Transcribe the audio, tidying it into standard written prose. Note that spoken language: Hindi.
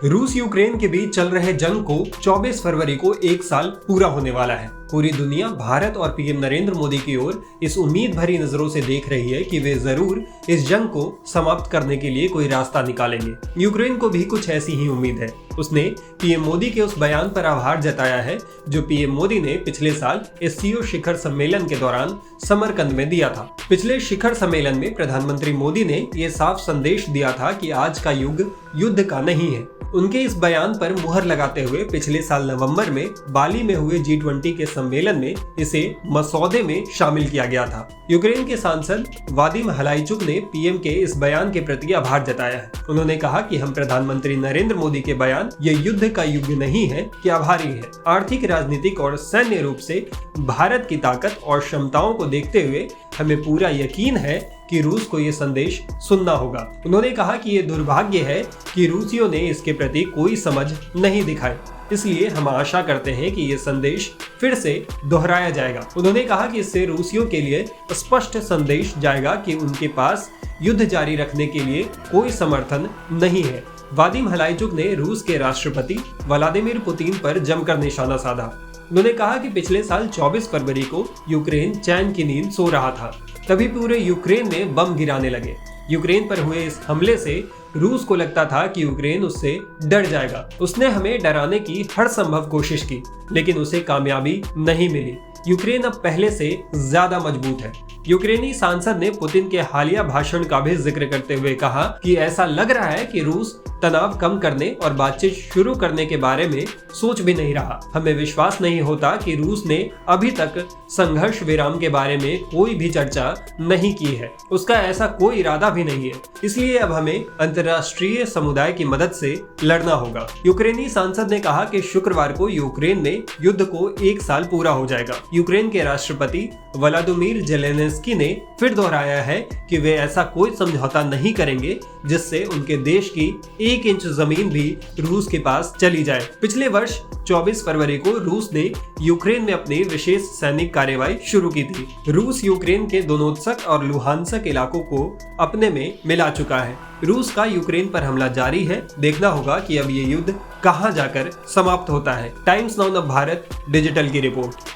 रूस यूक्रेन के बीच चल रहे जंग को 24 फरवरी को 1 साल पूरा होने वाला है। पूरी दुनिया भारत और पीएम नरेंद्र मोदी की ओर इस उम्मीद भरी नजरों से देख रही है कि वे जरूर इस जंग को समाप्त करने के लिए कोई रास्ता निकालेंगे। यूक्रेन को भी कुछ ऐसी ही उम्मीद है। उसने पीएम मोदी के उस बयान पर आभार जताया है जो पीएम मोदी ने पिछले साल एससीओ शिखर सम्मेलन के दौरान समरकंद में दिया था। पिछले शिखर सम्मेलन में प्रधानमंत्री मोदी ने ये साफ संदेश दिया था कि आज का युग युद्ध का नहीं है। उनके इस बयान पर मुहर लगाते हुए पिछले साल नवंबर में बाली में हुए G20 के सम्मेलन में इसे मसौदे में शामिल किया गया था। यूक्रेन के सांसद वादिम हलाइचुक ने पीएम के इस बयान के प्रति आभार जताया है। उन्होंने कहा कि हम प्रधानमंत्री नरेंद्र मोदी के बयान ये युद्ध का युग नहीं है कि आभारी है। आर्थिक, राजनीतिक और सैन्य रूप से भारत की ताकत और क्षमताओं को देखते हुए हमें पूरा यकीन है कि रूस को ये संदेश सुनना होगा। उन्होंने कहा कि ये दुर्भाग्य है कि रूसियों ने इसके प्रति कोई समझ नहीं दिखाई, इसलिए हम आशा करते हैं कि ये संदेश फिर से दोहराया जाएगा। उन्होंने कहा कि इससे रूसियों के लिए स्पष्ट संदेश जाएगा कि उनके पास युद्ध जारी रखने के लिए कोई समर्थन नहीं है। वादिम हलाइचुक ने रूस के राष्ट्रपति व्लादिमीर पुतिन पर जमकर निशाना साधा। उन्होंने कहा कि पिछले साल 24 फरवरी को यूक्रेन चैन की नींद सो रहा था, तभी पूरे यूक्रेन में बम गिराने लगे। यूक्रेन पर हुए इस हमले से रूस को लगता था कि यूक्रेन उससे डर जाएगा। उसने हमें डराने की हर संभव कोशिश की, लेकिन उसे कामयाबी नहीं मिली। यूक्रेन अब पहले से ज्यादा मजबूत है। यूक्रेनी सांसद ने पुतिन के हालिया भाषण का भी जिक्र करते हुए कहा कि ऐसा लग रहा है कि रूस तनाव कम करने और बातचीत शुरू करने के बारे में सोच भी नहीं रहा। हमें विश्वास नहीं होता कि रूस ने अभी तक संघर्ष विराम के बारे में कोई भी चर्चा नहीं की है। उसका ऐसा कोई इरादा भी नहीं है, इसलिए अब हमें अंतर्राष्ट्रीय समुदाय की मदद से लड़ना होगा। यूक्रेनी सांसद ने कहा कि शुक्रवार को यूक्रेन में युद्ध को 1 साल पूरा हो जाएगा। यूक्रेन के राष्ट्रपति व्लादिमीर जेलेंस्की ने फिर दोहराया है कि वे ऐसा कोई समझौता नहीं करेंगे जिससे उनके देश की 1 इंच जमीन भी रूस के पास चली जाए। पिछले वर्ष 24 फरवरी को रूस ने यूक्रेन में अपनी विशेष सैनिक कार्रवाई शुरू की थी। रूस यूक्रेन के दोनेत्स्क और लुहांस्क इलाकों को अपने में मिला चुका है। रूस का यूक्रेन पर हमला जारी है। देखना होगा कि अब ये युद्ध कहां जाकर समाप्त होता है। टाइम्स नाउ भारत डिजिटल की रिपोर्ट।